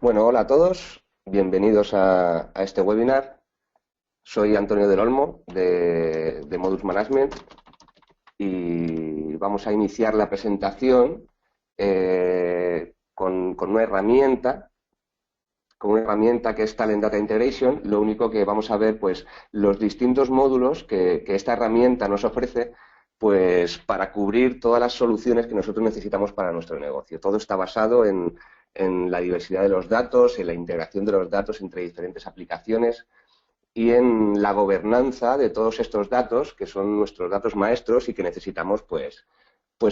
Bueno, hola a todos, bienvenidos a este webinar. Soy Antonio del Olmo de Modus Management y vamos a iniciar la presentación con una herramienta que es Talent Data Integration. Lo único que vamos a ver, pues, los distintos módulos que esta herramienta nos ofrece, pues, para cubrir todas las soluciones que nosotros necesitamos para nuestro negocio. Todo está basado en la diversidad de los datos, en la integración de los datos entre diferentes aplicaciones y en la gobernanza de todos estos datos, que son nuestros datos maestros y que necesitamos, pues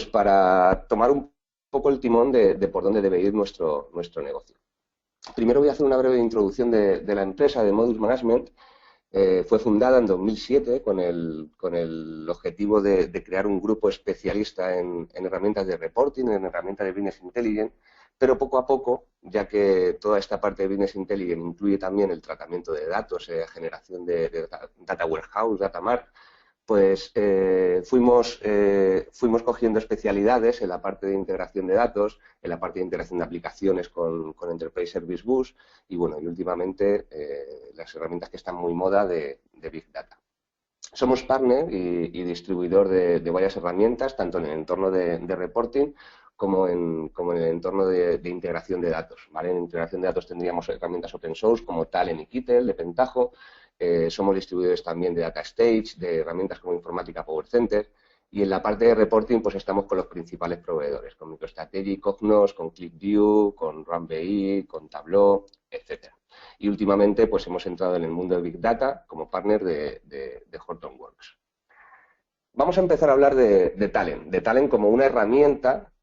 para tomar un poco el timón de por dónde debe ir nuestro negocio. Primero voy a hacer una breve introducción de la empresa de Modus Management. Fue fundada en 2007 con el objetivo de crear un grupo especialista en herramientas de reporting, en herramientas de Business Intelligence, pero poco a poco, ya que toda esta parte de Business Intelligence incluye también el tratamiento de datos, generación de data warehouse, data mart, pues fuimos cogiendo especialidades en la parte de integración de datos, en la parte de integración de aplicaciones con Enterprise Service Bus y, bueno, y últimamente las herramientas que están muy moda de Big Data. Somos partner y distribuidor de varias herramientas, tanto en el entorno de reporting como en el entorno de integración de datos. ¿Vale? En integración de datos tendríamos herramientas open source como Talent y Kittel, de Pentaho. Somos distribuidores también de DataStage, de herramientas como Informática Power Center. Y en la parte de reporting, pues estamos con los principales proveedores, con MicroStrategy, Cognos, con ClickView, con RunBI, con Tableau, etcétera. Y últimamente, pues hemos entrado en el mundo de Big Data como partner de Hortonworks. Vamos a empezar a hablar de Talent como una herramienta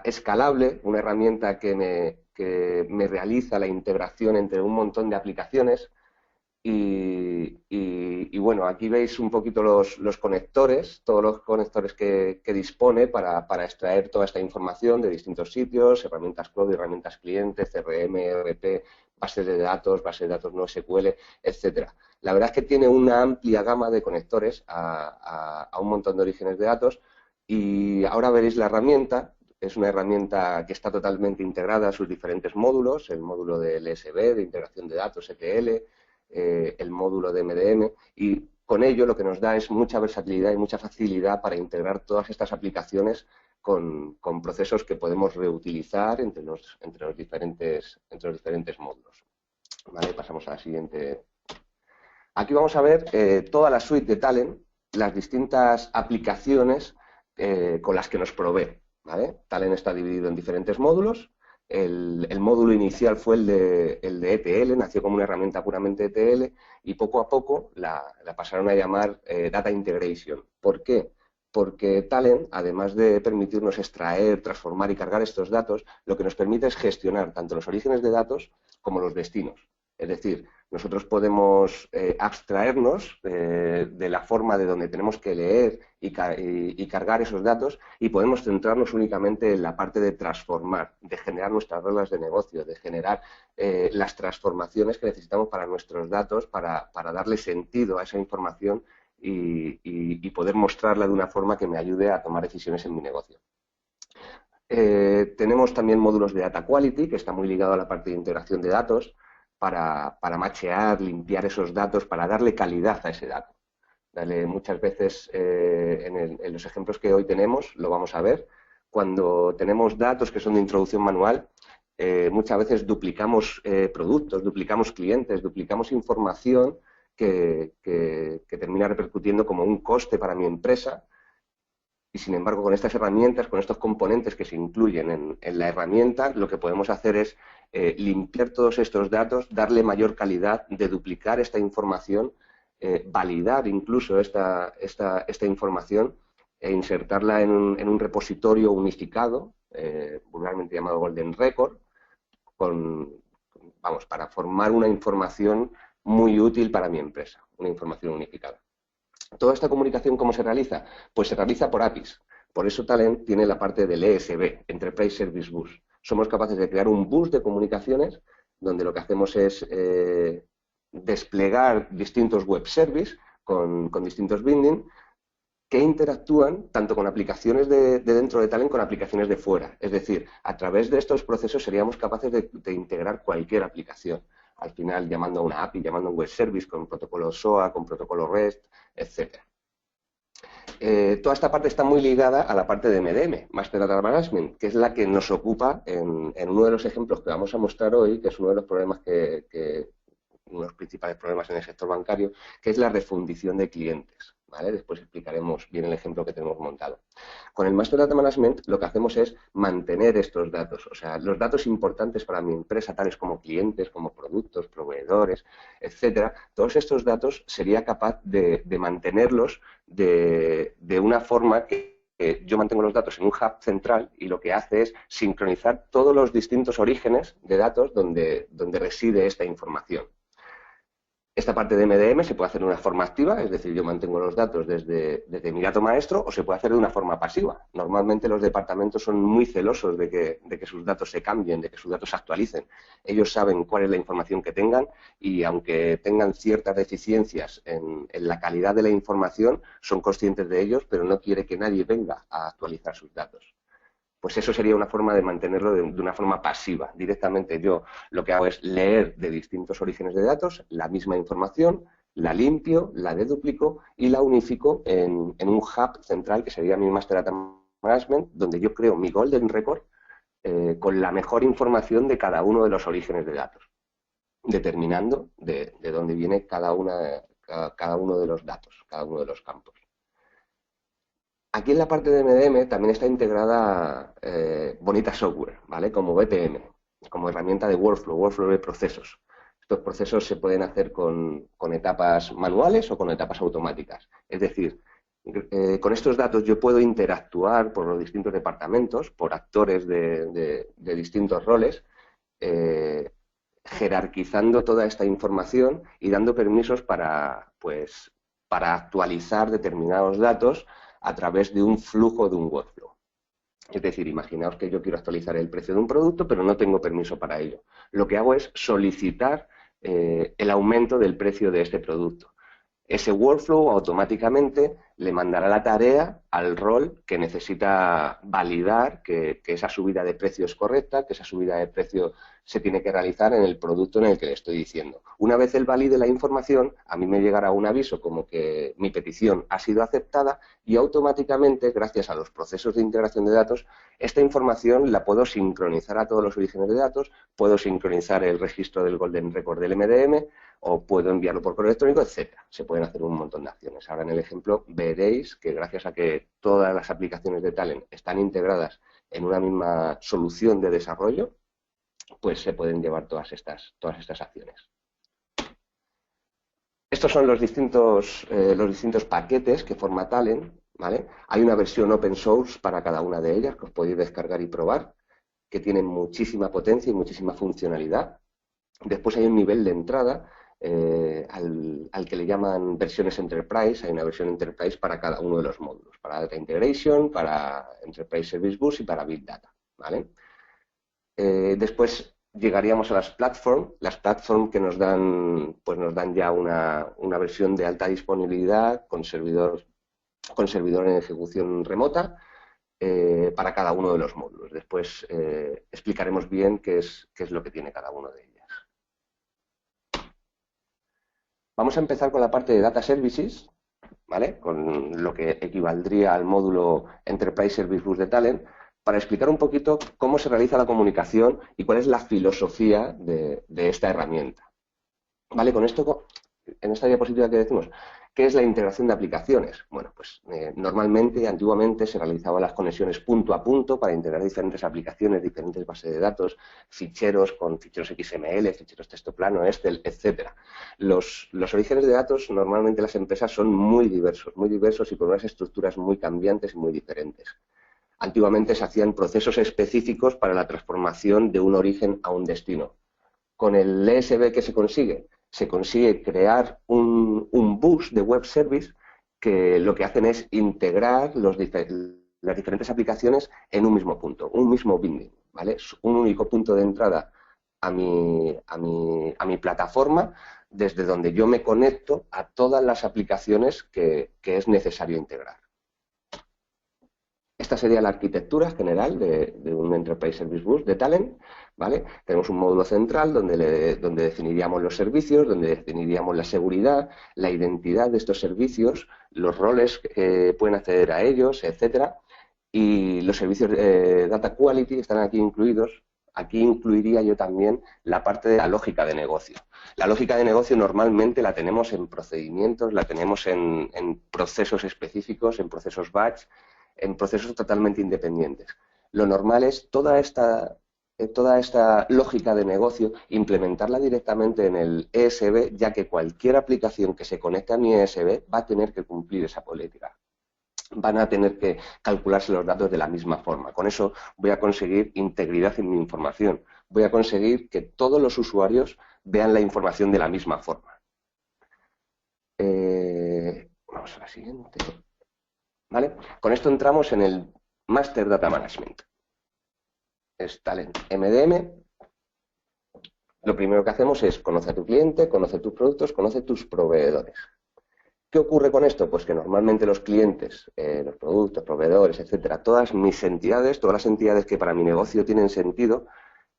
escalable, una herramienta que me realiza la integración entre un montón de aplicaciones. Y bueno, aquí veis un poquito los conectores, todos los conectores que dispone para extraer toda esta información de distintos sitios, herramientas cloud, herramientas clientes, CRM, ERP, bases de datos no SQL, etcétera. La verdad es que tiene una amplia gama de conectores a un montón de orígenes de datos y ahora veréis la herramienta. Es una herramienta que está totalmente integrada a sus diferentes módulos, el módulo de LSB, de integración de datos, ETL, el módulo de MDM, y con ello lo que nos da es mucha versatilidad y mucha facilidad para integrar todas estas aplicaciones con procesos que podemos reutilizar entre los diferentes módulos. ¿Vale? Pasamos a la siguiente. Aquí vamos a ver toda la suite de Talent, las distintas aplicaciones con las que nos provee. ¿Vale? Talent está dividido en diferentes módulos. El módulo inicial fue el de ETL, nació como una herramienta puramente ETL y poco a poco la pasaron a llamar Data Integration. ¿Por qué? Porque Talent, además de permitirnos extraer, transformar y cargar estos datos, lo que nos permite es gestionar tanto los orígenes de datos como los destinos. Es decir, nosotros podemos abstraernos de la forma de donde tenemos que leer y cargar esos datos y podemos centrarnos únicamente en la parte de transformar, de generar nuestras reglas de negocio, de generar las transformaciones que necesitamos para nuestros datos, para darle sentido a esa información y poder mostrarla de una forma que me ayude a tomar decisiones en mi negocio. Tenemos también módulos de Data Quality, que está muy ligado a la parte de integración de datos, para machear, limpiar esos datos, para darle calidad a ese dato. Muchas veces en los ejemplos que hoy tenemos, lo vamos a ver, cuando tenemos datos que son de introducción manual, muchas veces duplicamos productos, duplicamos clientes, duplicamos información que termina repercutiendo como un coste para mi empresa. Y sin embargo, con estas herramientas, con estos componentes que se incluyen en la herramienta, lo que podemos hacer es limpiar todos estos datos, darle mayor calidad, deduplicar esta información, validar incluso esta información e insertarla en un repositorio unificado, vulgarmente llamado Golden Record, para formar una información muy útil para mi empresa, una información unificada. ¿Toda esta comunicación cómo se realiza? Pues se realiza por APIs. Por eso Talent tiene la parte del ESB, Enterprise Service Bus. Somos capaces de crear un bus de comunicaciones donde lo que hacemos es desplegar distintos web services con distintos binding que interactúan tanto con aplicaciones de dentro de Talent con aplicaciones de fuera. Es decir, a través de estos procesos seríamos capaces de integrar cualquier aplicación. Al final, llamando a una API, llamando a un web service con protocolo SOA, con protocolo REST, etc. Toda esta parte está muy ligada a la parte de MDM, Master Data Management, que es la que nos ocupa en uno de los ejemplos que vamos a mostrar hoy, que es uno de los problemas uno de los principales problemas en el sector bancario, que es la refundición de clientes. ¿Vale? Después explicaremos bien el ejemplo que tenemos montado. Con el Master Data Management lo que hacemos es mantener estos datos, o sea, los datos importantes para mi empresa, tales como clientes, como productos, proveedores, etcétera, todos estos datos sería capaz de mantenerlos de una forma que yo mantengo los datos en un hub central y lo que hace es sincronizar todos los distintos orígenes de datos donde reside esta información. Esta parte de MDM se puede hacer de una forma activa, es decir, yo mantengo los datos desde mi dato maestro, o se puede hacer de una forma pasiva. Normalmente los departamentos son muy celosos de que sus datos se cambien, de que sus datos se actualicen. Ellos saben cuál es la información que tengan y aunque tengan ciertas deficiencias en la calidad de la información, son conscientes de ellos, pero no quiere que nadie venga a actualizar sus datos. Pues eso sería una forma de mantenerlo de una forma pasiva. Directamente yo lo que hago es leer de distintos orígenes de datos la misma información, la limpio, la deduplico y la unifico en un hub central que sería mi Master Data Management, donde yo creo mi Golden Record con la mejor información de cada uno de los orígenes de datos, determinando de dónde viene cada uno de los datos, cada uno de los campos. Aquí en la parte de MDM también está integrada Bonita Software, ¿vale? Como BPM, como herramienta de workflow de procesos. Estos procesos se pueden hacer con etapas manuales o con etapas automáticas. Es decir, con estos datos yo puedo interactuar por los distintos departamentos, por actores de distintos roles, jerarquizando toda esta información y dando permisos para actualizar determinados datos a través de un flujo de un workflow. Es decir, imaginaos que yo quiero actualizar el precio de un producto, pero no tengo permiso para ello. Lo que hago es solicitar el aumento del precio de este producto. Ese workflow automáticamente le mandará la tarea al rol que necesita validar que esa subida de precio es correcta, que esa subida de precio se tiene que realizar en el producto en el que le estoy diciendo. Una vez él valide la información, a mí me llegará un aviso como que mi petición ha sido aceptada y automáticamente, gracias a los procesos de integración de datos, esta información la puedo sincronizar a todos los orígenes de datos, puedo sincronizar el registro del Golden Record del MDM o puedo enviarlo por correo electrónico, etcétera. Se pueden hacer un montón de acciones. Ahora en el ejemplo veréis que gracias a que todas las aplicaciones de Talent están integradas en una misma solución de desarrollo, pues se pueden llevar todas estas acciones. Estos son los distintos paquetes que forma Talent, ¿vale? Hay una versión open source para cada una de ellas que os podéis descargar y probar, que tienen muchísima potencia y muchísima funcionalidad. Después hay un nivel de entrada al que le llaman versiones Enterprise. Hay una versión Enterprise para cada uno de los módulos, para Data Integration, para Enterprise Service Bus y para Big Data, ¿vale? Después llegaríamos a las platform que nos dan ya una versión de alta disponibilidad con servidor en ejecución remota para cada uno de los módulos. Después explicaremos bien qué es lo que tiene cada uno de ellas. Vamos a empezar con la parte de Data Services, ¿vale? Con lo que equivaldría al módulo Enterprise Service Bus de Talent, para explicar un poquito cómo se realiza la comunicación y cuál es la filosofía de esta herramienta. ¿Vale? Con esto, en esta diapositiva que decimos, ¿qué es la integración de aplicaciones? Bueno, pues normalmente, antiguamente, se realizaban las conexiones punto a punto para integrar diferentes aplicaciones, diferentes bases de datos, ficheros con ficheros XML, ficheros texto plano, Excel, etcétera. Los orígenes de datos, normalmente las empresas son muy diversos y con unas estructuras muy cambiantes y muy diferentes. Antiguamente se hacían procesos específicos para la transformación de un origen a un destino. Con el ESB, ¿qué se consigue? Se consigue crear un bus de web service que lo que hacen es integrar las diferentes aplicaciones en un mismo punto, un mismo binding, ¿vale? Es un único punto de entrada a mi plataforma desde donde yo me conecto a todas las aplicaciones que es necesario integrar. Esta sería la arquitectura general de un Enterprise Service Bus de Talent, ¿vale? Tenemos un módulo central donde definiríamos los servicios, donde definiríamos la seguridad, la identidad de estos servicios, los roles que pueden acceder a ellos, etcétera. Y los servicios de Data Quality están aquí incluidos. Aquí incluiría yo también la parte de la lógica de negocio. La lógica de negocio normalmente la tenemos en procedimientos, la tenemos en procesos específicos, en procesos batch, en procesos totalmente independientes. Lo normal es toda esta lógica de negocio implementarla directamente en el ESB, ya que cualquier aplicación que se conecte a mi ESB va a tener que cumplir esa política. Van a tener que calcularse los datos de la misma forma. Con eso voy a conseguir integridad en mi información. Voy a conseguir que todos los usuarios vean la información de la misma forma. Vamos a la siguiente. ¿Vale? Con esto entramos en el Master Data Management. Es Talent MDM. Lo primero que hacemos es conocer a tu cliente, conocer tus productos, conocer tus proveedores. ¿Qué ocurre con esto? Pues que normalmente los clientes, los productos, proveedores, etcétera, todas mis entidades, todas las entidades que para mi negocio tienen sentido,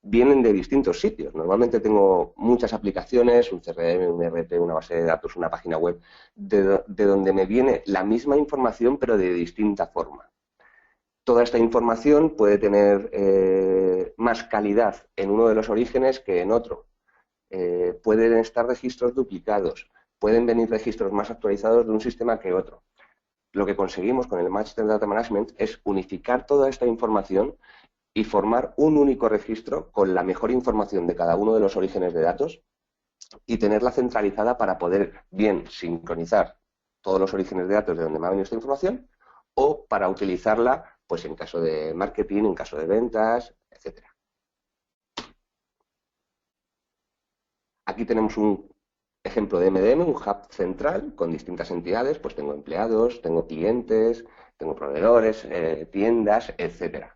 vienen de distintos sitios. Normalmente tengo muchas aplicaciones, un CRM, un ERP, una base de datos, una página web, de donde me viene la misma información pero de distinta forma. Toda esta información puede tener más calidad en uno de los orígenes que en otro. Pueden estar registros duplicados, pueden venir registros más actualizados de un sistema que otro. Lo que conseguimos con el Master Data Management es unificar toda esta información y formar un único registro con la mejor información de cada uno de los orígenes de datos y tenerla centralizada para poder bien sincronizar todos los orígenes de datos de donde me ha venido esta información o para utilizarla pues en caso de marketing, en caso de ventas, etcétera. Aquí tenemos un ejemplo de MDM, un hub central con distintas entidades, pues tengo empleados, tengo clientes, tengo proveedores, tiendas, etcétera.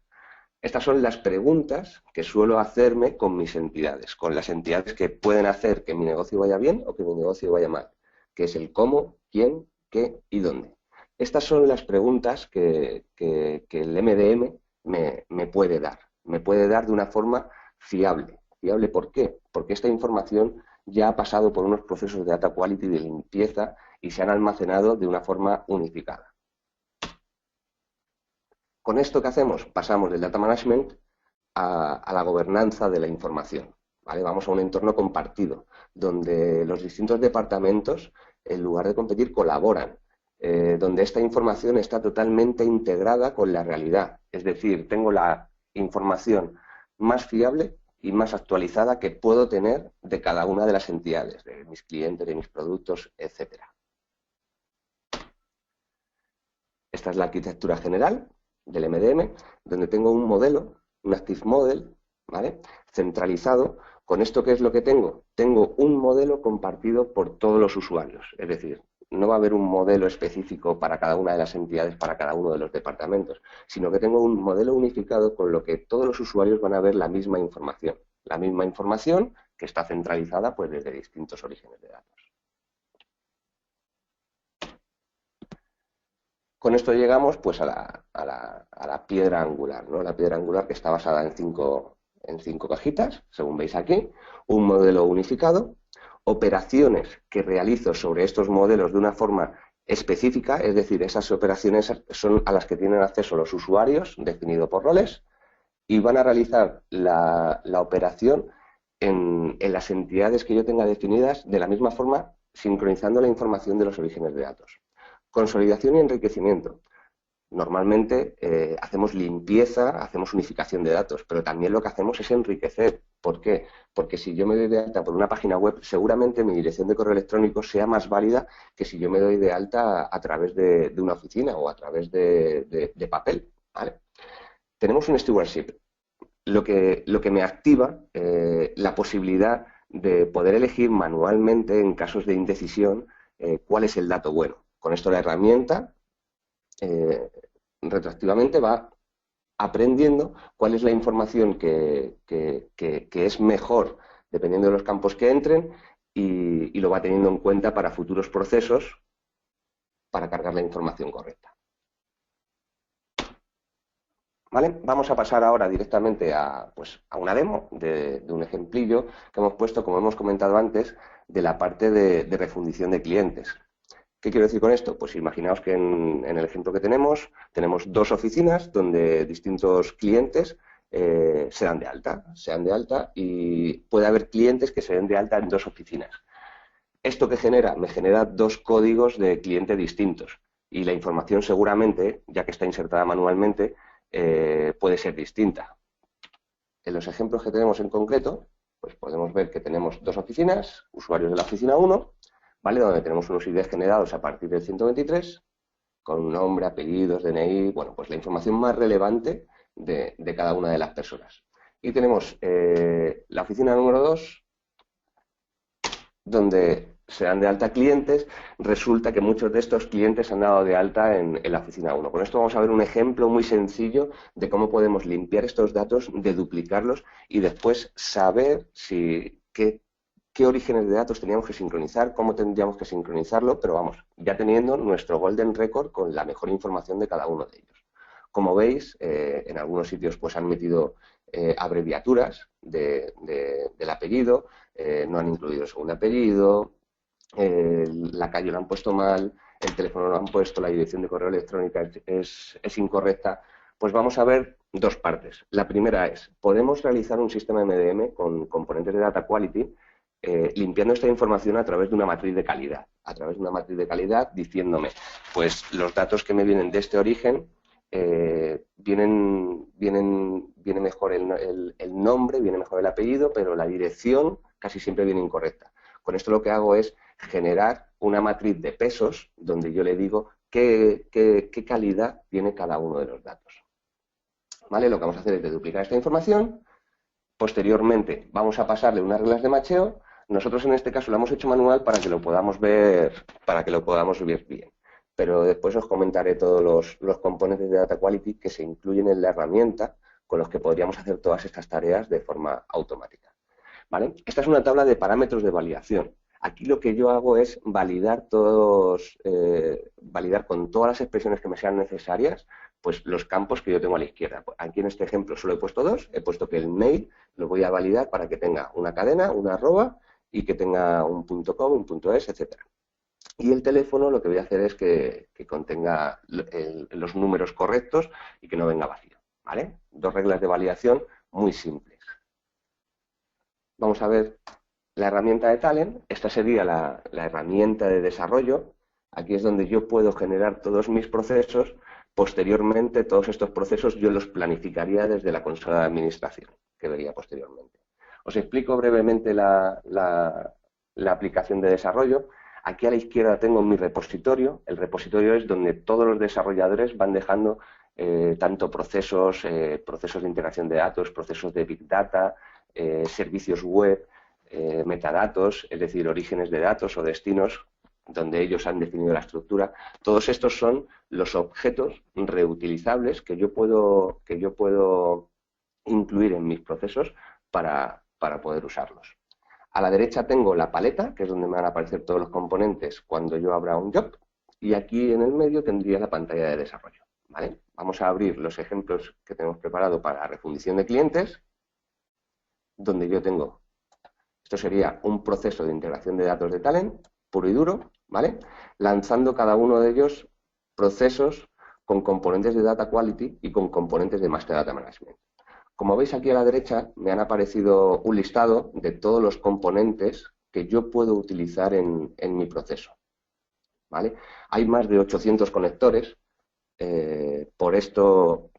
Estas son las preguntas que suelo hacerme con mis entidades, con las entidades que pueden hacer que mi negocio vaya bien o que mi negocio vaya mal, que es el cómo, quién, qué y dónde. Estas son las preguntas que el MDM me puede dar. Me puede dar de una forma fiable. ¿Fiable por qué? Porque esta información ya ha pasado por unos procesos de data quality, de limpieza y se han almacenado de una forma unificada. Con esto, ¿qué hacemos? Pasamos del data management a la gobernanza de la información. ¿Vale? Vamos a un entorno compartido, donde los distintos departamentos, en lugar de competir, colaboran, donde esta información está totalmente integrada con la realidad. Es decir, tengo la información más fiable y más actualizada que puedo tener de cada una de las entidades, de mis clientes, de mis productos, etcétera. Esta es la arquitectura general del MDM, donde tengo un modelo, un Active Model, ¿vale? Centralizado. ¿Con esto qué es lo que tengo? Tengo un modelo compartido por todos los usuarios. Es decir, no va a haber un modelo específico para cada una de las entidades, para cada uno de los departamentos, sino que tengo un modelo unificado con lo que todos los usuarios van a ver la misma información. La misma información que está centralizada pues desde distintos orígenes de datos. Con esto llegamos pues a la piedra angular, ¿no? La piedra angular que está basada en cinco cajitas, según veis aquí, un modelo unificado, operaciones que realizo sobre estos modelos de una forma específica, es decir, esas operaciones son a las que tienen acceso los usuarios, definido por roles, y van a realizar la operación en las entidades que yo tenga definidas de la misma forma, sincronizando la información de los orígenes de datos. Consolidación y enriquecimiento. Normalmente hacemos limpieza, hacemos unificación de datos, pero también lo que hacemos es enriquecer. ¿Por qué? Porque si yo me doy de alta por una página web, seguramente mi dirección de correo electrónico sea más válida que si yo me doy de alta a través de una oficina o a través de papel, ¿vale? Tenemos un stewardship, lo que me activa la posibilidad de poder elegir manualmente en casos de indecisión cuál es el dato bueno. Con esto la herramienta retroactivamente va aprendiendo cuál es la información que es mejor dependiendo de los campos que entren y lo va teniendo en cuenta para futuros procesos para cargar la información correcta. ¿Vale? Vamos a pasar ahora directamente a, pues, a una demo de un ejemplillo que hemos puesto, como hemos comentado antes, de la parte de refundición de clientes. ¿Qué quiero decir con esto? Pues imaginaos que en el ejemplo que tenemos dos oficinas donde distintos clientes se dan de alta y puede haber clientes que se den de alta en dos oficinas. ¿Esto qué genera? Me genera dos códigos de cliente distintos y la información seguramente, ya que está insertada manualmente, puede ser distinta. En los ejemplos que tenemos en concreto, pues podemos ver que tenemos dos oficinas, usuarios de la oficina 1, ¿vale? Donde tenemos unos IDs generados a partir del 123, con nombre, apellidos, DNI, bueno, pues la información más relevante de cada una de las personas. Y tenemos la oficina número 2, donde se dan de alta clientes, resulta que muchos de estos clientes se han dado de alta en la oficina 1. Con esto vamos a ver un ejemplo muy sencillo de cómo podemos limpiar estos datos, deduplicarlos y después saber qué orígenes de datos teníamos que sincronizar, cómo tendríamos que sincronizarlo, pero vamos, ya teniendo nuestro golden record con la mejor información de cada uno de ellos. Como veis, en algunos sitios pues han metido abreviaturas del apellido, no han incluido el segundo apellido, la calle lo han puesto mal, el teléfono lo han puesto, la dirección de correo electrónica es incorrecta. Pues vamos a ver dos partes. La primera es, podemos realizar un sistema MDM con componentes de Data Quality limpiando esta información a través de una matriz de calidad. A través de una matriz de calidad diciéndome, pues los datos que me vienen de este origen viene mejor el nombre, viene mejor el apellido, pero la dirección casi siempre viene incorrecta. Con esto lo que hago es generar una matriz de pesos donde yo le digo qué calidad tiene cada uno de los datos. ¿Vale? Lo que vamos a hacer es deduplicar esta información. Posteriormente vamos a pasarle unas reglas de macheo. Nosotros en este caso lo hemos hecho manual para que lo podamos ver bien. Pero después os comentaré todos los componentes de Data Quality que se incluyen en la herramienta con los que podríamos hacer todas estas tareas de forma automática. ¿Vale? Esta es una tabla de parámetros de validación. Aquí lo que yo hago es validar con todas las expresiones que me sean necesarias, pues los campos que yo tengo a la izquierda. Aquí en este ejemplo solo he puesto dos, he puesto que el mail lo voy a validar para que tenga una cadena, una arroba y que tenga un .com, un .es, etcétera. Y el teléfono lo que voy a hacer es que contenga los números correctos y que no venga vacío. ¿Vale? Dos reglas de validación muy simples. Vamos a ver la herramienta de Talent. Esta sería la herramienta de desarrollo. Aquí es donde yo puedo generar todos mis procesos. Posteriormente, todos estos procesos yo los planificaría desde la consola de administración, que vería posteriormente. Os explico brevemente la aplicación de desarrollo. Aquí a la izquierda tengo mi repositorio. El repositorio es donde todos los desarrolladores van dejando tanto procesos de integración de datos, procesos de Big Data, servicios web, metadatos, es decir, orígenes de datos o destinos, donde ellos han definido la estructura. Todos estos son los objetos reutilizables que yo puedo incluir en mis procesos para poder usarlos. A la derecha tengo la paleta, que es donde me van a aparecer todos los componentes cuando yo abra un job, y aquí en el medio tendría la pantalla de desarrollo. ¿Vale? Vamos a abrir los ejemplos que tenemos preparado para refundición de clientes, donde yo tengo, esto sería un proceso de integración de datos de Talent, puro y duro, ¿vale? Lanzando cada uno de ellos procesos con componentes de Data Quality y con componentes de Master Data Management. Como veis aquí a la derecha, me han aparecido un listado de todos los componentes que yo puedo utilizar en mi proceso, ¿vale? Hay más de 800 conectores, por esto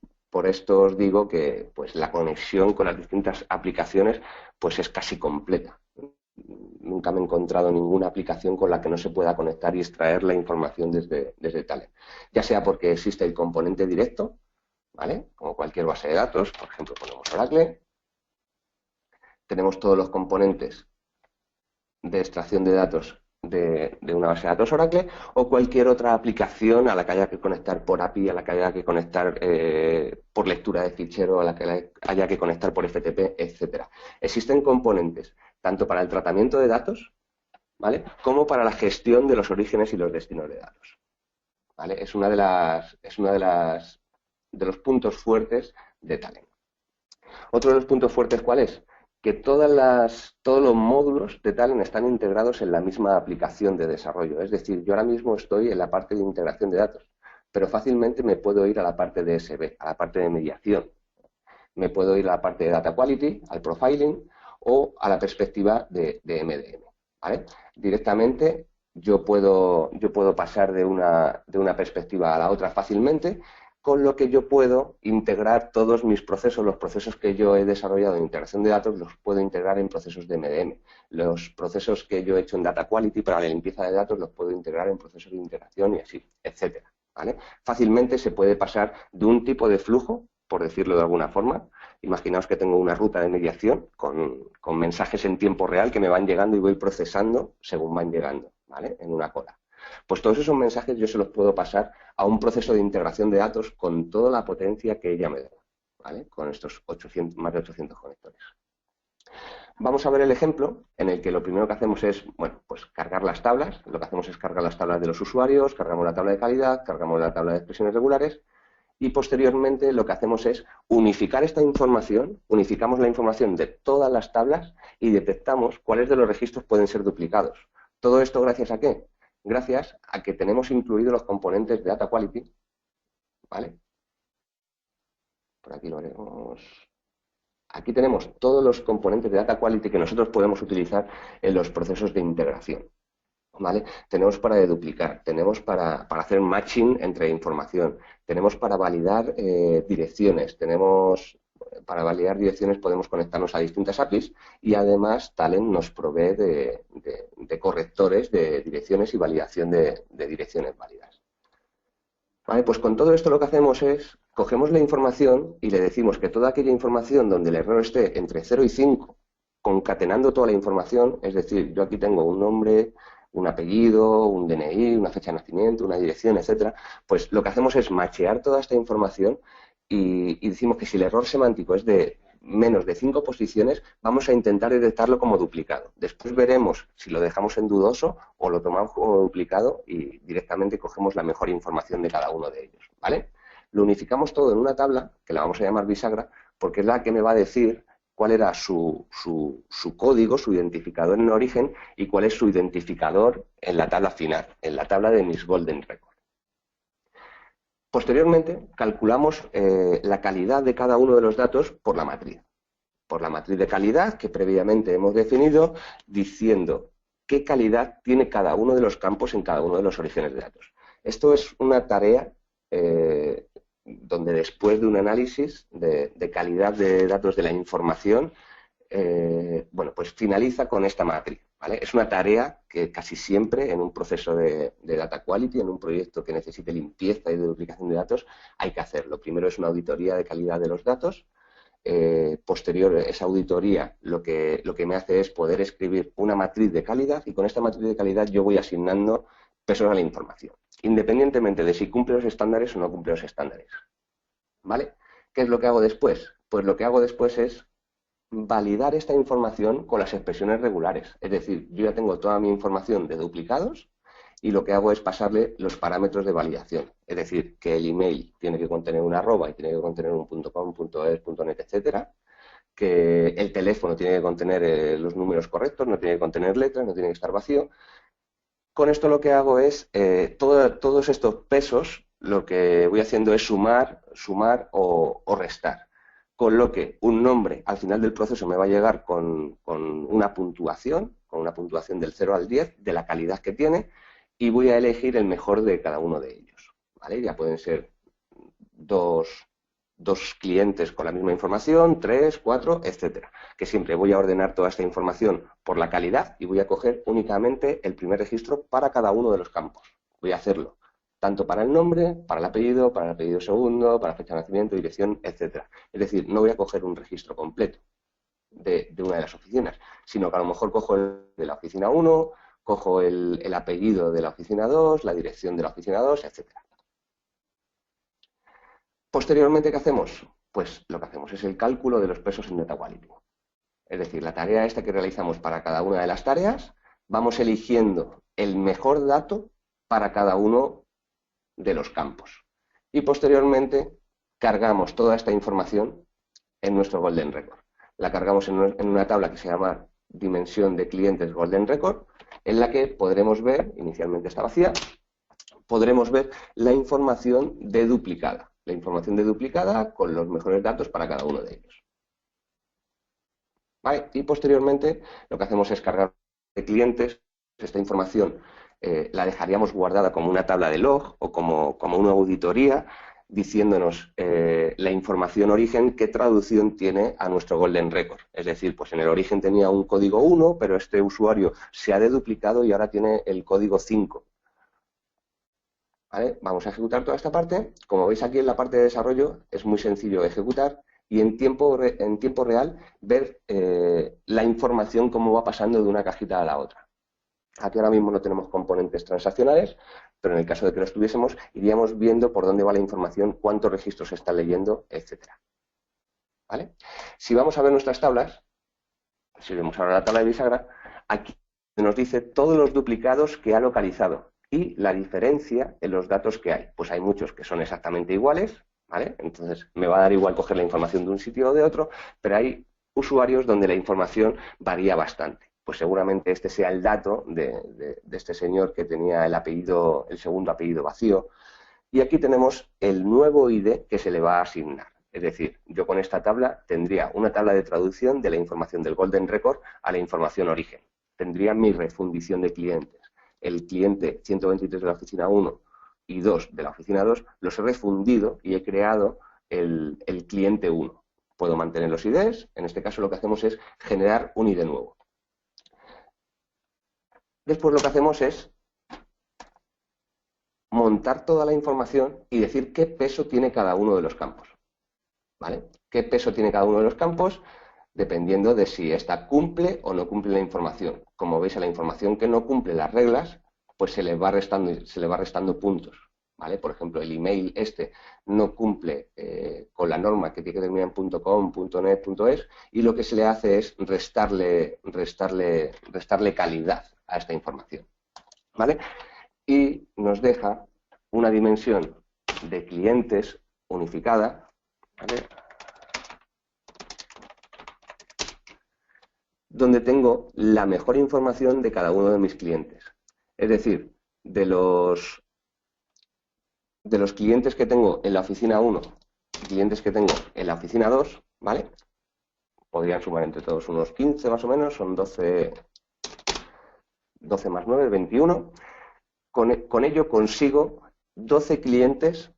os digo que pues, la conexión con las distintas aplicaciones pues, es casi completa. Nunca me he encontrado ninguna aplicación con la que no se pueda conectar y extraer la información desde Talent. Ya sea porque existe el componente directo, ¿vale? Como cualquier base de datos, por ejemplo, ponemos Oracle. Tenemos todos los componentes de extracción de datos de una base de datos Oracle o cualquier otra aplicación a la que haya que conectar por API, a la que haya que conectar por lectura de fichero, a la que haya que conectar por FTP, etcétera. Existen componentes tanto para el tratamiento de datos, ¿vale? Como para la gestión de los orígenes y los destinos de datos. ¿Vale? Es una de las puntos fuertes de Talend. Otro de los puntos fuertes, ¿cuál es? Que todos los módulos de Talend están integrados en la misma aplicación de desarrollo. Es decir, yo ahora mismo estoy en la parte de integración de datos, pero fácilmente me puedo ir a la parte de SB, a la parte de mediación. Me puedo ir a la parte de Data Quality, al profiling o a la perspectiva de MDM. ¿Vale? Directamente yo puedo pasar de una perspectiva a la otra fácilmente, con lo que yo puedo integrar todos mis procesos, los procesos que yo he desarrollado en integración de datos, los puedo integrar en procesos de MDM. Los procesos que yo he hecho en Data Quality para la limpieza de datos los puedo integrar en procesos de integración y así, etcétera. ¿Vale? Fácilmente se puede pasar de un tipo de flujo, por decirlo de alguna forma. Imaginaos que tengo una ruta de mediación con mensajes en tiempo real que me van llegando y voy procesando según van llegando, ¿vale? En una cola. Pues todos esos mensajes yo se los puedo pasar a un proceso de integración de datos con toda la potencia que ella me da, ¿vale? Con estos más de 800 conectores. Vamos a ver el ejemplo en el que lo primero que hacemos es, bueno, pues cargar las tablas. Lo que hacemos es cargar las tablas de los usuarios, cargamos la tabla de calidad, cargamos la tabla de expresiones regulares y posteriormente lo que hacemos es unificar esta información, unificamos la información de todas las tablas y detectamos cuáles de los registros pueden ser duplicados. ¿Todo esto gracias a qué? Gracias a que tenemos incluidos los componentes de Data Quality, ¿vale? Por aquí lo haremos. Aquí tenemos todos los componentes de Data Quality que nosotros podemos utilizar en los procesos de integración, ¿vale? Tenemos para deduplicar, tenemos para hacer matching entre información, tenemos para validar direcciones, para validar direcciones podemos conectarnos a distintas APIs y además Talend nos provee de correctores de direcciones y validación de direcciones válidas. Vale, pues con todo esto lo que hacemos es, cogemos la información y le decimos que toda aquella información donde el error esté entre 0 y 5, concatenando toda la información, es decir, yo aquí tengo un nombre, un apellido, un DNI, una fecha de nacimiento, una dirección, etcétera, pues lo que hacemos es machear toda esta información y decimos que si el error semántico es de menos de 5 posiciones, vamos a intentar detectarlo como duplicado. Después veremos si lo dejamos en dudoso o lo tomamos como duplicado y directamente cogemos la mejor información de cada uno de ellos, ¿vale? Lo unificamos todo en una tabla, que la vamos a llamar bisagra, porque es la que me va a decir cuál era su código, su identificador en el origen y cuál es su identificador en la tabla final, en la tabla de mis Golden Record. Posteriormente, calculamos la calidad de cada uno de los datos por la matriz de calidad que previamente hemos definido, diciendo qué calidad tiene cada uno de los campos en cada uno de los orígenes de datos. Esto es una tarea donde después de un análisis de calidad de datos de la información, bueno, pues finaliza con esta matriz, ¿vale? Es una tarea que casi siempre en un proceso de Data Quality, en un proyecto que necesite limpieza y de duplicación de datos, hay que hacerlo. Primero es una auditoría de calidad de los datos. Posterior a esa auditoría lo que me hace es poder escribir una matriz de calidad y con esta matriz de calidad yo voy asignando pesos a la información, independientemente de si cumple los estándares o no cumple los estándares, ¿vale? ¿Qué es lo que hago después? Pues lo que hago después es validar esta información con las expresiones regulares. Es decir, yo ya tengo toda mi información de duplicados y lo que hago es pasarle los parámetros de validación. Es decir, que el email tiene que contener un arroba y tiene que contener un .com, .es, .net, etcétera. Que el teléfono tiene que contener los números correctos, no tiene que contener letras, no tiene que estar vacío. Con esto lo que hago es, todos estos pesos, lo que voy haciendo es sumar o restar. Con lo que un nombre al final del proceso me va a llegar con una puntuación del 0 al 10 de la calidad que tiene y voy a elegir el mejor de cada uno de ellos, ¿vale? Ya pueden ser dos clientes con la misma información, 3, 4, etcétera. Que siempre voy a ordenar toda esta información por la calidad y voy a coger únicamente el primer registro para cada uno de los campos. Voy a hacerlo tanto para el nombre, para el apellido segundo, para la fecha de nacimiento, dirección, etcétera. Es decir, no voy a coger un registro completo de una de las oficinas, sino que a lo mejor cojo el de la oficina 1, cojo el apellido de la oficina 2, la dirección de la oficina 2, etcétera. Posteriormente, ¿qué hacemos? Pues lo que hacemos es el cálculo de los pesos en Data Quality. Es decir, la tarea esta que realizamos para cada una de las tareas, vamos eligiendo el mejor dato para cada uno de los campos. Y posteriormente cargamos toda esta información en nuestro Golden Record. La cargamos en una tabla que se llama dimensión de clientes Golden Record, en la que podremos ver, inicialmente está vacía, podremos ver la información deduplicada. La información deduplicada con los mejores datos para cada uno de ellos. ¿Vale? Y posteriormente lo que hacemos es cargar de clientes. Esta información la dejaríamos guardada como una tabla de log o como una auditoría, diciéndonos la información origen, qué traducción tiene a nuestro Golden Record. Es decir, pues en el origen tenía un código 1, pero este usuario se ha deduplicado y ahora tiene el código 5. ¿Vale? Vamos a ejecutar toda esta parte. Como veis aquí en la parte de desarrollo, es muy sencillo ejecutar y en tiempo real ver la información cómo va pasando de una cajita a la otra. Aquí ahora mismo no tenemos componentes transaccionales, pero en el caso de que lo estuviésemos, iríamos viendo por dónde va la información, cuántos registros se están leyendo, etcétera. ¿Vale? Si vamos a ver nuestras tablas, si vemos ahora la tabla de bisagra, aquí nos dice todos los duplicados que ha localizado y la diferencia en los datos que hay. Pues hay muchos que son exactamente iguales, ¿vale? Entonces me va a dar igual coger la información de un sitio o de otro, pero hay usuarios donde la información varía bastante. Pues seguramente este sea el dato de este señor que tenía el segundo apellido vacío. Y aquí tenemos el nuevo ID que se le va a asignar. Es decir, yo con esta tabla tendría una tabla de traducción de la información del Golden Record a la información origen. Tendría mi refundición de clientes. El cliente 123 de la oficina 1 y 2 de la oficina 2 los he refundido y he creado el cliente 1. Puedo mantener los IDs. En este caso lo que hacemos es generar un ID nuevo. Después lo que hacemos es montar toda la información y decir qué peso tiene cada uno de los campos. ¿Vale? ¿Qué peso tiene cada uno de los campos? Dependiendo de si ésta cumple o no cumple la información. Como veis, a la información que no cumple las reglas, pues se le va restando puntos. ¿Vale? Por ejemplo, el email este no cumple con la norma que tiene que terminar en .com, .net, .es, y lo que se le hace es restarle calidad a esta información. ¿Vale? Y nos deja una dimensión de clientes unificada, ¿vale? Donde tengo la mejor información de cada uno de mis clientes. Es decir, de los clientes que tengo en la oficina 1, clientes que tengo en la oficina 2, ¿vale? Podrían sumar entre todos unos 15 más o menos, son 12 más 9, 21. Con ello consigo 12 clientes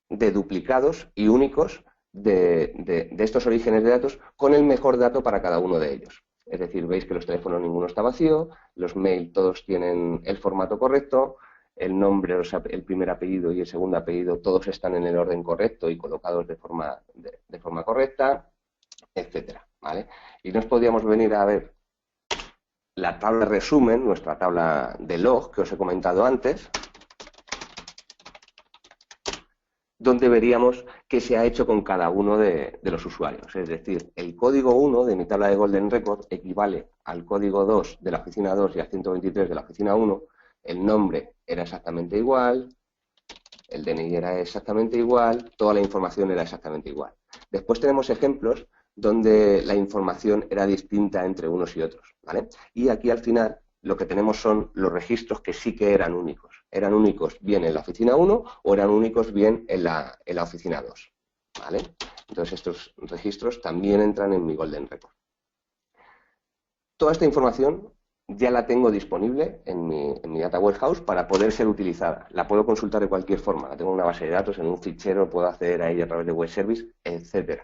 deduplicados y únicos de estos orígenes de datos con el mejor dato para cada uno de ellos. Es decir, veis que los teléfonos ninguno está vacío, los mail todos tienen el formato correcto, el nombre, el primer apellido y el segundo apellido todos están en el orden correcto y colocados de forma correcta, etcétera, ¿vale? Y nos podríamos venir a ver la tabla de resumen, nuestra tabla de log que os he comentado antes, donde veríamos qué se ha hecho con cada uno de los usuarios. Es decir, el código 1 de mi tabla de Golden Record equivale al código 2 de la oficina 2 y al 123 de la oficina 1. El nombre era exactamente igual, el DNI era exactamente igual, toda la información era exactamente igual. Después tenemos ejemplos donde la información era distinta entre unos y otros, ¿vale? Y aquí al final lo que tenemos son los registros que sí que eran únicos. Eran únicos bien en la oficina 1 o eran únicos bien en la oficina 2, ¿vale? Entonces estos registros también entran en mi Golden Record. Toda esta información ya la tengo disponible en mi Data Warehouse para poder ser utilizada. La puedo consultar de cualquier forma. La tengo en una base de datos, en un fichero, puedo acceder a ella a través de web service, etcétera.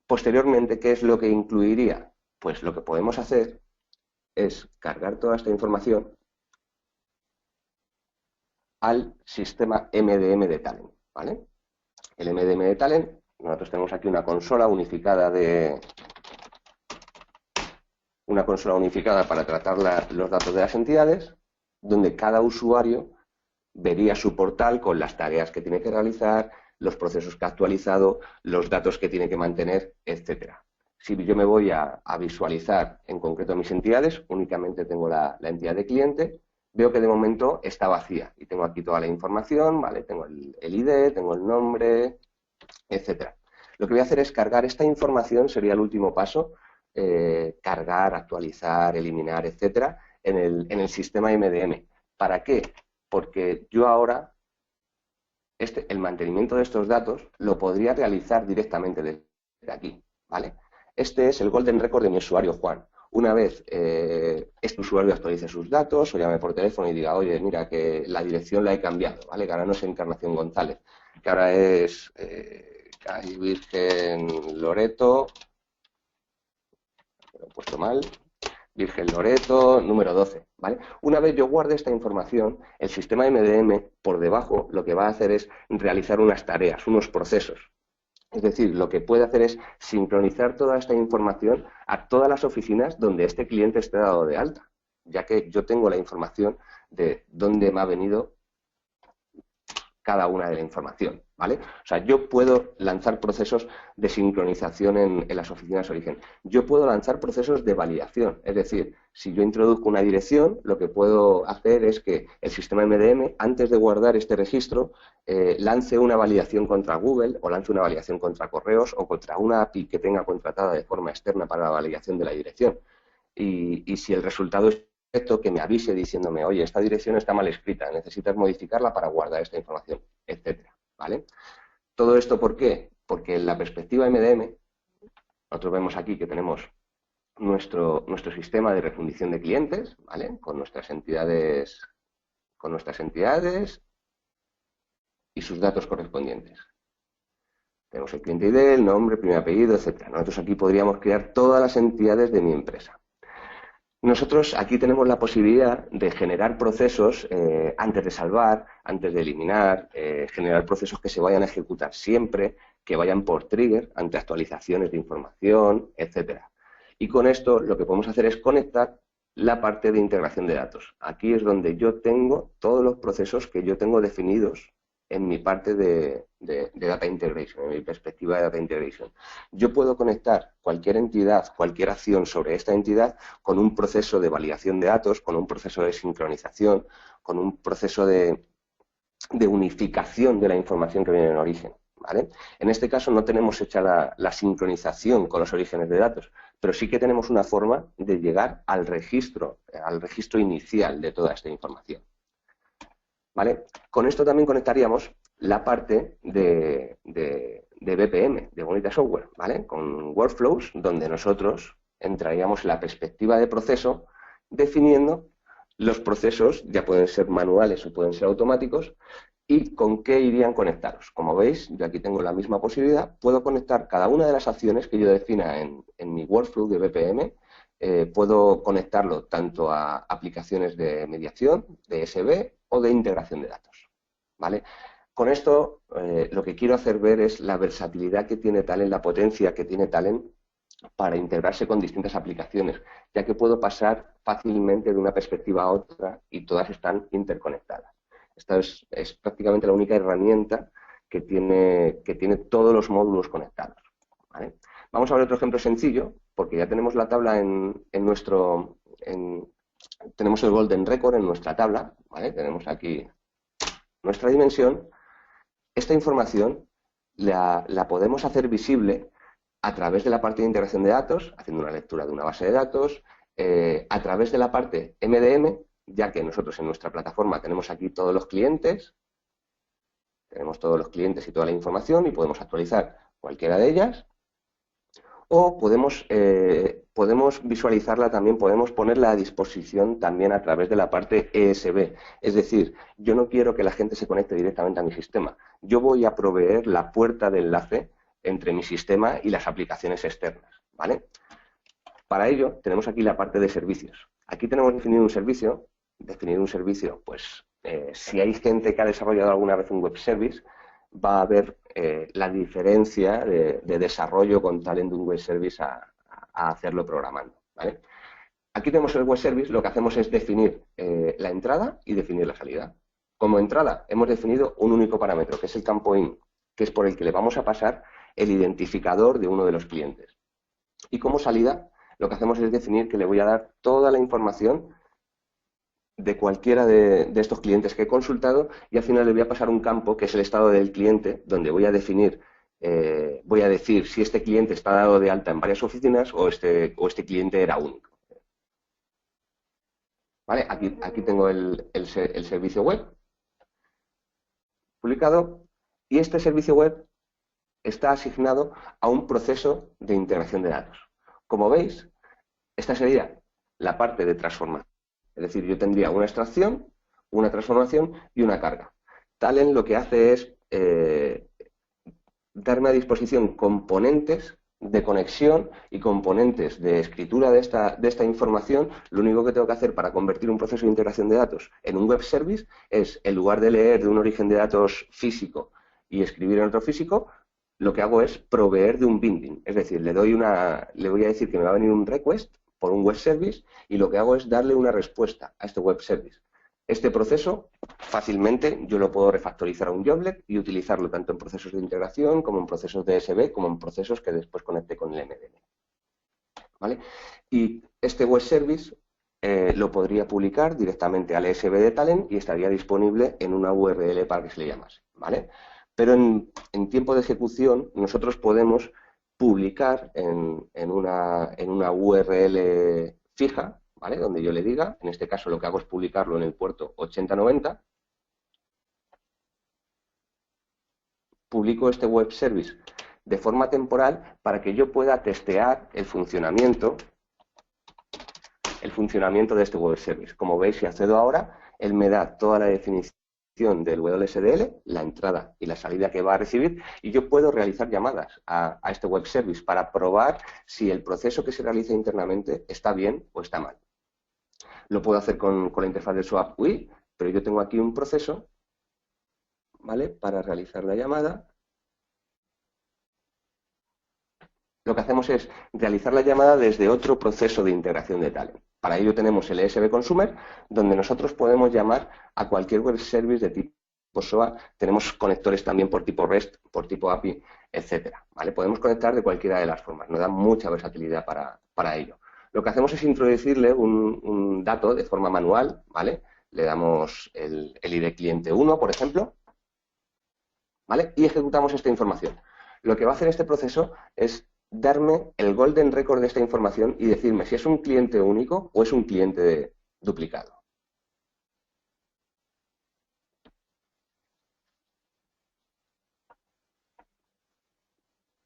Posteriormente, ¿qué es lo que incluiría? Pues lo que podemos hacer es cargar toda esta información al sistema MDM de Talent, ¿vale? El MDM de Talent, nosotros tenemos aquí una consola unificada para tratar los datos de las entidades, donde cada usuario vería su portal con las tareas que tiene que realizar, los procesos que ha actualizado, los datos que tiene que mantener, etcétera. Si yo me voy a visualizar en concreto mis entidades, únicamente tengo la entidad de cliente, veo que de momento está vacía y tengo aquí toda la información, ¿vale? Tengo el ID, tengo el nombre, etcétera. Lo que voy a hacer es cargar esta información, sería el último paso, cargar, actualizar, eliminar, etcétera, en el sistema MDM. ¿Para qué? Porque yo ahora el mantenimiento de estos datos lo podría realizar directamente desde aquí, ¿vale? Este es el golden record de mi usuario Juan. Una vez este usuario actualice sus datos o llame por teléfono y diga, oye, mira, que la dirección la he cambiado, ¿vale? Que ahora no es Encarnación González, que ahora es Calle Virgen Loreto, lo he puesto mal, Virgen Loreto, número 12, ¿vale? Una vez yo guarde esta información, el sistema MDM, por debajo, lo que va a hacer es realizar unas tareas, unos procesos. Es decir, lo que puede hacer es sincronizar toda esta información a todas las oficinas donde este cliente esté dado de alta, ya que yo tengo la información de dónde me ha venido cada una de la información, ¿vale? O sea, yo puedo lanzar procesos de sincronización en las oficinas de origen. Yo puedo lanzar procesos de validación, es decir, si yo introduzco una dirección, lo que puedo hacer es que el sistema MDM, antes de guardar este registro, lance una validación contra Google o lance una validación contra correos o contra una API que tenga contratada de forma externa para la validación de la dirección. Y si el resultado es que me avise diciéndome, oye, esta dirección está mal escrita, necesitas modificarla para guardar esta información, etcétera, ¿vale? ¿Todo esto por qué? Porque en la perspectiva MDM, nosotros vemos aquí que tenemos nuestro sistema de refundición de clientes, ¿vale? Con nuestras entidades y sus datos correspondientes. Tenemos el cliente ID, el nombre, primer apellido, etcétera. Nosotros aquí podríamos crear todas las entidades de mi empresa. Nosotros aquí tenemos la posibilidad de generar procesos antes de salvar, antes de eliminar, generar procesos que se vayan a ejecutar siempre, que vayan por trigger ante actualizaciones de información, etcétera. Y con esto lo que podemos hacer es conectar la parte de integración de datos. Aquí es donde yo tengo todos los procesos que yo tengo definidos en mi parte de Data Integration, en mi perspectiva de Data Integration. Yo puedo conectar cualquier entidad, cualquier acción sobre esta entidad con un proceso de validación de datos, con un proceso de sincronización, con un proceso de unificación de la información que viene en origen, ¿vale? En este caso no tenemos hecha la sincronización con los orígenes de datos, pero sí que tenemos una forma de llegar al registro inicial de toda esta información, ¿vale? Con esto también conectaríamos la parte de BPM, de Bonita Software, ¿vale? Con workflows, donde nosotros entraríamos en la perspectiva de proceso definiendo los procesos, ya pueden ser manuales o pueden ser automáticos, y con qué irían conectados. Como veis, yo aquí tengo la misma posibilidad, puedo conectar cada una de las acciones que yo defina en mi workflow de BPM, puedo conectarlo tanto a aplicaciones de mediación, de SB o de integración de datos, ¿vale? Con esto lo que quiero hacer ver es la versatilidad que tiene Talend, la potencia que tiene Talend para integrarse con distintas aplicaciones, ya que puedo pasar fácilmente de una perspectiva a otra y todas están interconectadas. Esta es prácticamente la única herramienta que tiene todos los módulos conectados, ¿vale? Vamos a ver otro ejemplo sencillo, porque ya tenemos la tabla tenemos el Golden Record en nuestra tabla, ¿vale? Tenemos aquí nuestra dimensión. Esta información la podemos hacer visible a través de la parte de integración de datos, haciendo una lectura de una base de datos, a través de la parte MDM, ya que nosotros en nuestra plataforma tenemos aquí todos los clientes y toda la información y podemos actualizar cualquiera de ellas, o podemos visualizarla también, podemos ponerla a disposición también a través de la parte ESB. Es decir, yo no quiero que la gente se conecte directamente a mi sistema. Yo voy a proveer la puerta de enlace entre mi sistema y las aplicaciones externas, ¿vale? Para ello, tenemos aquí la parte de servicios. Aquí tenemos definido un servicio, pues, si hay gente que ha desarrollado alguna vez un web service, va a ver la diferencia de desarrollo con Talend de un web service a hacerlo programando, ¿vale? Aquí tenemos el web service, lo que hacemos es definir la entrada y definir la salida. Como entrada hemos definido un único parámetro, que es el campo in, que es por el que le vamos a pasar el identificador de uno de los clientes. Y como salida, lo que hacemos es definir que le voy a dar toda la información de cualquiera de estos clientes que he consultado y al final le voy a pasar un campo que es el estado del cliente, donde voy a definir voy a decir si este cliente está dado de alta en varias oficinas o este cliente era único. ¿Vale? Aquí tengo el servicio web publicado y este servicio web está asignado a un proceso de integración de datos. Como veis, esta sería la parte de transformación. Es decir, yo tendría una extracción, una transformación y una carga. Talend lo que hace es darme a disposición componentes de conexión y componentes de escritura de esta información. Lo único que tengo que hacer para convertir un proceso de integración de datos en un web service es, en lugar de leer de un origen de datos físico y escribir en otro físico, lo que hago es proveer de un binding. Es decir, le voy a decir que me va a venir un request por un web service y lo que hago es darle una respuesta a este web service. Este proceso, fácilmente, yo lo puedo refactorizar a un Joblet y utilizarlo tanto en procesos de integración como en procesos de DSB, como en procesos que después conecte con el MDM. ¿Vale? Y este web service lo podría publicar directamente al ESB de Talend y estaría disponible en una URL para que se le llamase. ¿Vale? Pero en tiempo de ejecución nosotros podemos publicar en una URL fija, ¿vale? Donde yo le diga, en este caso lo que hago es publicarlo en el puerto 8090, publico este web service de forma temporal para que yo pueda testear el funcionamiento de este web service. Como veis, si accedo ahora, él me da toda la definición del WSDL, la entrada y la salida que va a recibir, y yo puedo realizar llamadas a este web service para probar si el proceso que se realiza internamente está bien o está mal. Lo puedo hacer con la interfaz de Swap UI, pero yo tengo aquí un proceso, ¿vale? Para realizar la llamada. Lo que hacemos es realizar la llamada desde otro proceso de integración de Talend. Para ello tenemos el ESB Consumer, donde nosotros podemos llamar a cualquier web service de tipo SOA. Tenemos conectores también por tipo REST, por tipo API, etcétera, ¿vale? Podemos conectar de cualquiera de las formas. Nos da mucha versatilidad para ello. Lo que hacemos es introducirle un dato de forma manual, ¿vale? Le damos el ID cliente 1, por ejemplo, ¿vale? Y ejecutamos esta información. Lo que va a hacer este proceso es darme el golden record de esta información y decirme si es un cliente único o es un cliente duplicado.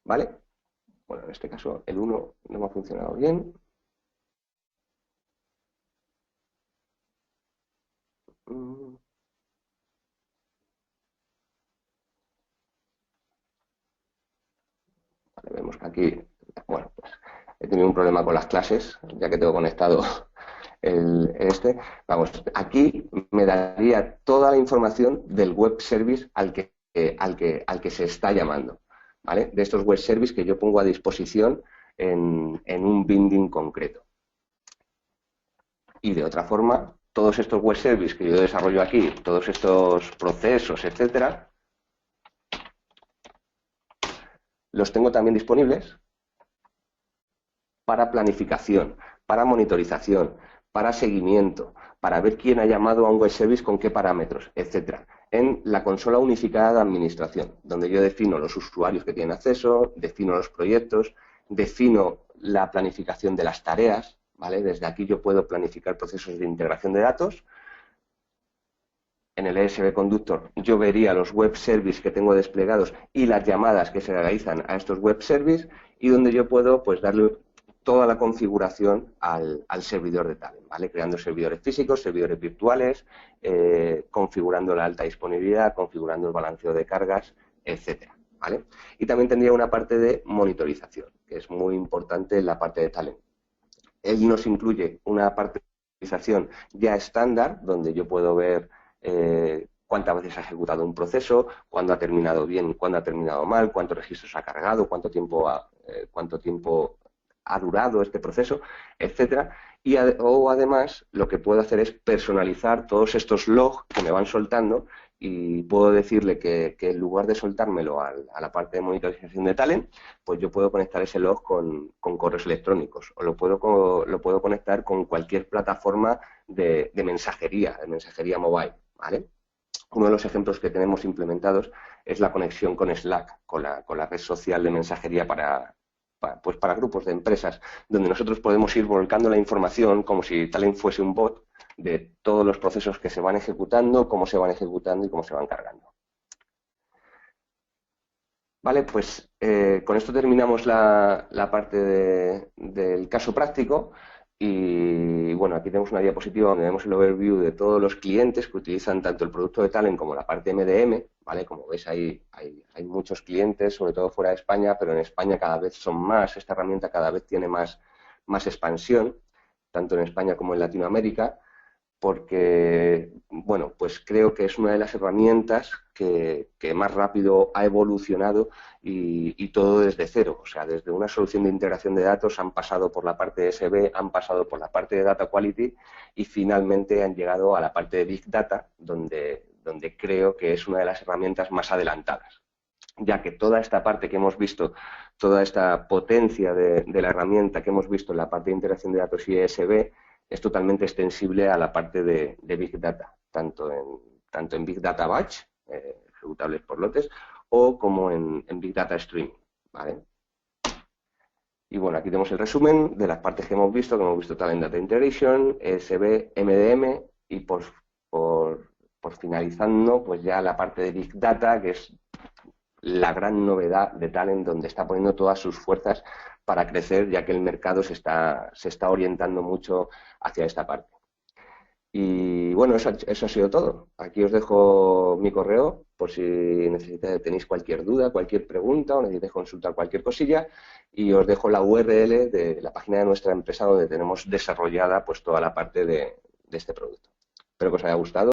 ¿Vale? Bueno, en este caso el 1 no me ha funcionado bien. Vale, vemos que aquí, bueno, pues he tenido un problema con las clases, ya que tengo conectado Vamos, aquí me daría toda la información del web service al que se está llamando, ¿vale? De estos web service que yo pongo a disposición en un binding concreto. Y de otra forma, todos estos web service que yo desarrollo aquí, todos estos procesos, etcétera, los tengo también disponibles para planificación, para monitorización, para seguimiento, para ver quién ha llamado a un web service con qué parámetros, etcétera, en la consola unificada de administración, donde yo defino los usuarios que tienen acceso, defino los proyectos, defino la planificación de las tareas, ¿vale? Desde aquí yo puedo planificar procesos de integración de datos. En el ESB Conductor yo vería los web services que tengo desplegados y las llamadas que se realizan a estos web services y donde yo puedo pues darle toda la configuración al servidor de Talend, ¿vale? Creando servidores físicos, servidores virtuales, configurando la alta disponibilidad, configurando el balanceo de cargas, etcétera, ¿vale? Y también tendría una parte de monitorización, que es muy importante en la parte de Talend. Él nos incluye una parte de monitorización ya estándar, donde yo puedo ver cuántas veces ha ejecutado un proceso, cuándo ha terminado bien, cuándo ha terminado mal, cuántos registros ha cargado, cuánto tiempo ha durado este proceso, etcétera. Y además lo que puedo hacer es personalizar todos estos logs que me van soltando y puedo decirle que en lugar de soltármelo a la parte de monitorización de Talend, pues yo puedo conectar ese log con correos electrónicos o lo puedo conectar con cualquier plataforma de mensajería mobile, ¿vale? uno de los ejemplos que tenemos implementados es la conexión con Slack, con la red social de mensajería pues para grupos de empresas, donde nosotros podemos ir volcando la información como si Talent fuese un bot de todos los procesos que se van ejecutando, cómo se van ejecutando y cómo se van cargando. Vale, pues con esto terminamos la parte del caso práctico y bueno, aquí tenemos una diapositiva donde vemos el overview de todos los clientes que utilizan tanto el producto de Talent como la parte MDM, ¿vale? Como veis hay muchos clientes, sobre todo fuera de España, pero en España cada vez son más, esta herramienta cada vez tiene más expansión, tanto en España como en Latinoamérica, porque, bueno, pues creo que es una de las herramientas que más rápido ha evolucionado y todo desde cero. O sea, desde una solución de integración de datos han pasado por la parte de SB, han pasado por la parte de Data Quality y finalmente han llegado a la parte de Big Data, donde creo que es una de las herramientas más adelantadas, ya que toda esta parte que hemos visto, toda esta potencia de la herramienta que hemos visto en la parte de integración de datos y ESB, es totalmente extensible a la parte de Big Data, tanto en Big Data Batch, ejecutables por lotes, o como en Big Data Streaming, ¿vale? Y bueno, aquí tenemos el resumen de las partes que hemos visto Talent Data Integration, ESB, MDM y por finalizando, pues ya la parte de Big Data, que es la gran novedad de Talent, donde está poniendo todas sus fuerzas para crecer, ya que el mercado se está orientando mucho hacia esta parte. Y bueno, eso ha sido todo. Aquí os dejo mi correo por si tenéis cualquier duda, cualquier pregunta o necesitáis consultar cualquier cosilla, y os dejo la URL de la página de nuestra empresa donde tenemos desarrollada pues toda la parte de este producto. Espero que os haya gustado.